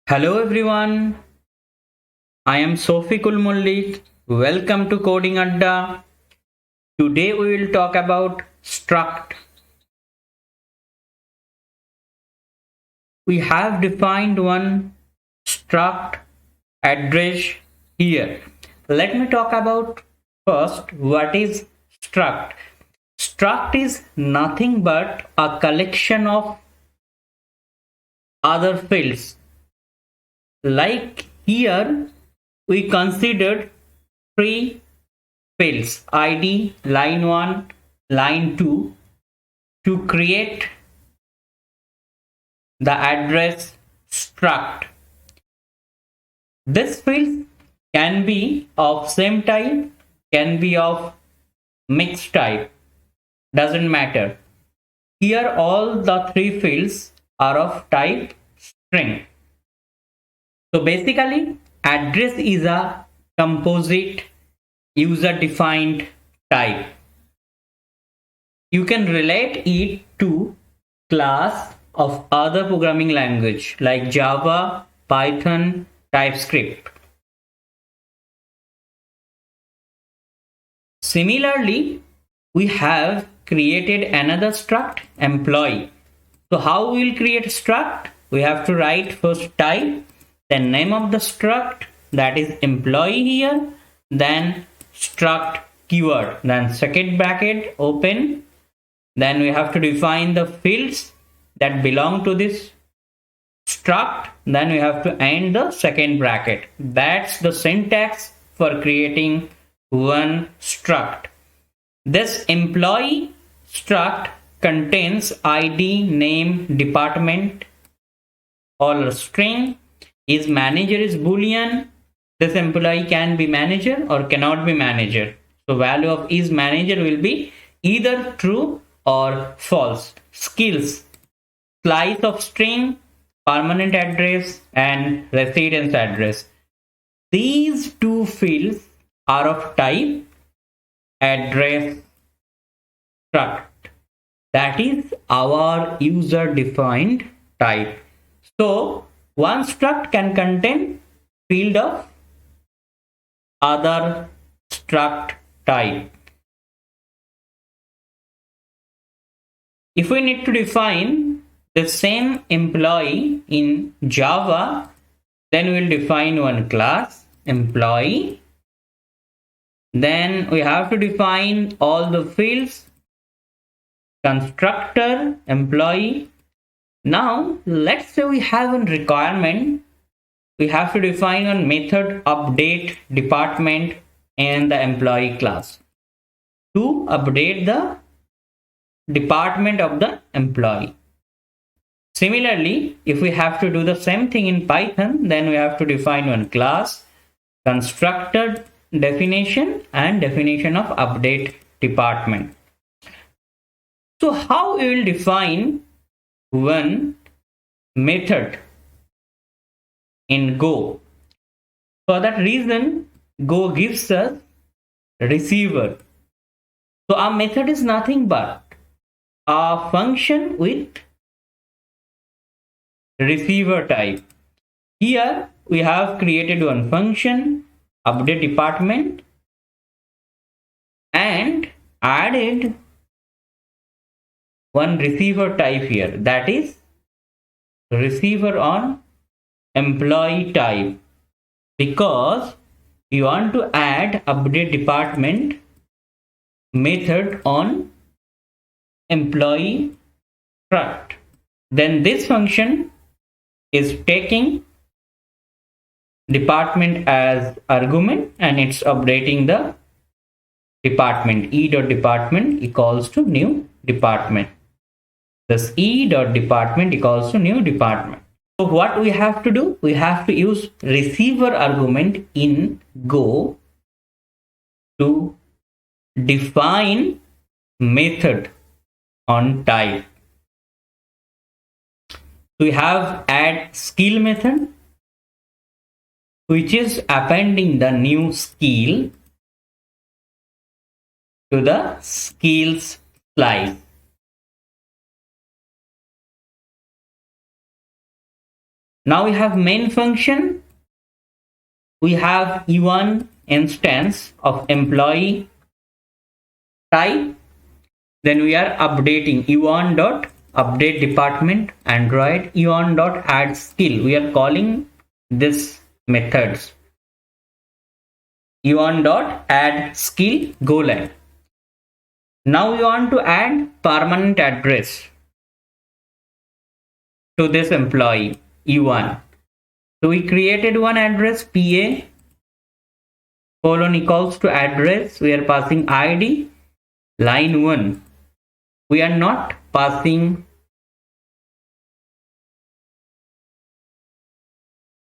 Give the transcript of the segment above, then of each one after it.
Hello everyone, I am Sophie Kulmullik. Welcome to Coding Adda. Today we will talk about struct. We have defined one struct address here. Let me talk about first what is struct. Struct is nothing but a collection of other fields. Like here, we considered three fields id, line 1, line 2 to create the address struct. This field can be of same type, can be of mixed type, doesn't matter. Here all the three fields are of type string. So basically address is a composite user defined type. You can relate it to class of other programming language like Java, Python, TypeScript. Similarly, we have created another struct employee. So how we will create struct? We have to write first type, then name of the struct, that is employee here, then struct keyword, then second bracket open, then we have to define the fields that belong to this struct, then we have to end the second bracket. That's the syntax for creating one struct. This employee struct contains id, name, department, all a string. Is manager is boolean. This employee can be manager or cannot be manager. So value of is manager will be either true or false. Skills, slice of string, permanent address and residence address. These two fields are of type address struct. That is our user defined type. So one struct can contain field of other struct type. If we need to define the same employee in Java, then we'll define one class employee. Then we have to define all the fields constructor employee. Now let's say we have a requirement. We have to define one method update department and the employee class to update the department of the employee. Similarly, if we have to do the same thing in Python, then we have to define one class, constructor definition and definition of update department. So how we will define one method in Go? For that reason, Go gives us receiver. So our method is nothing but a function with receiver type. Here we have created one function update department and added one receiver type here, that is receiver on employee type, because you want to add update department method on employee struct. Then this function is taking department as argument and it's updating the department. E.department equals to new department. This E.department equals to new department. So what we have to do? We have to use receiver argument in Go to define method on type. We have add skill method, which is appending the new skill to the skills slice. Now we have main function. We have E1 instance of employee type. Then we are updating E1 dot update department Android E1 dot add skill. We are calling this methods E1 dot add skill Golang. Now we want to add permanent address to this employee E1. So we created one address PA colon equals to address. We are passing ID line 1. We are not passing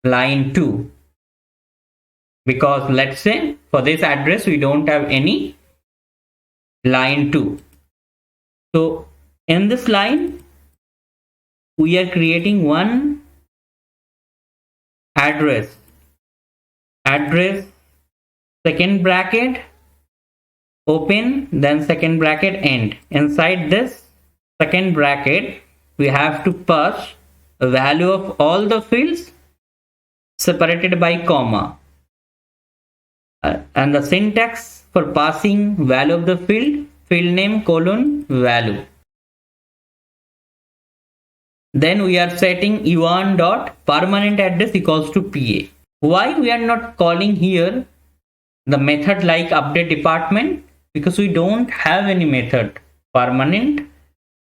line 2 because let's say for this address we don't have any line 2. So in this line we are creating one address second bracket open, then second bracket end. Inside this second bracket we have to pass a value of all the fields separated by comma, and the syntax for passing value of the field name colon value. Then we are setting E1 dot permanent address equals to PA. Why we are not calling here the method like update department? Because we don't have any method permanent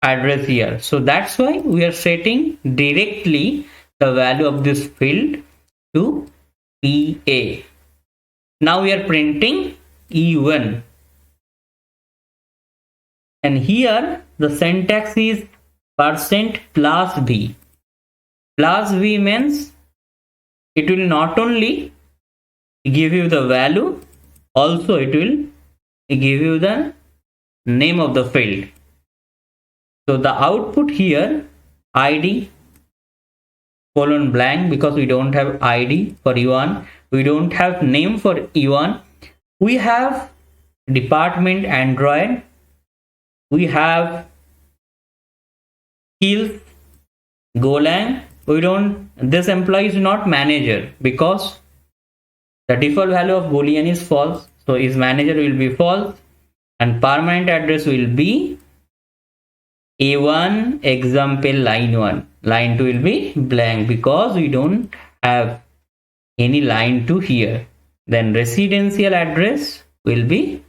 address here. So that's why we are setting directly the value of this field to PA. Now we are printing E1. And here the syntax is %+v. Plus v means it will not only give you the value, also it will give you the name of the field. So the output here ID colon blank, because we don't have ID for E1, we don't have name for E1. We have department Android, we have skills Golang. This employee is not manager because the default value of Boolean is false. So his manager will be false and permanent address will be A1 example line 1. Line 2 will be blank because we don't have any line 2 here. Then residential address will be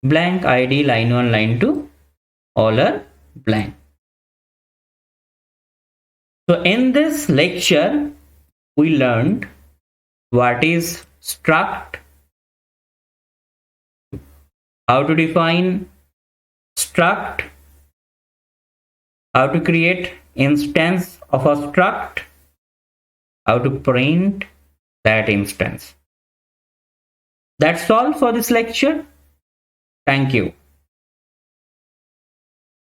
blank, ID line 1, line 2 all are blank. So in this lecture we learned what is struct, how to define struct, how to create instance of a struct, how to print that instance. That's all for this lecture. Thank you.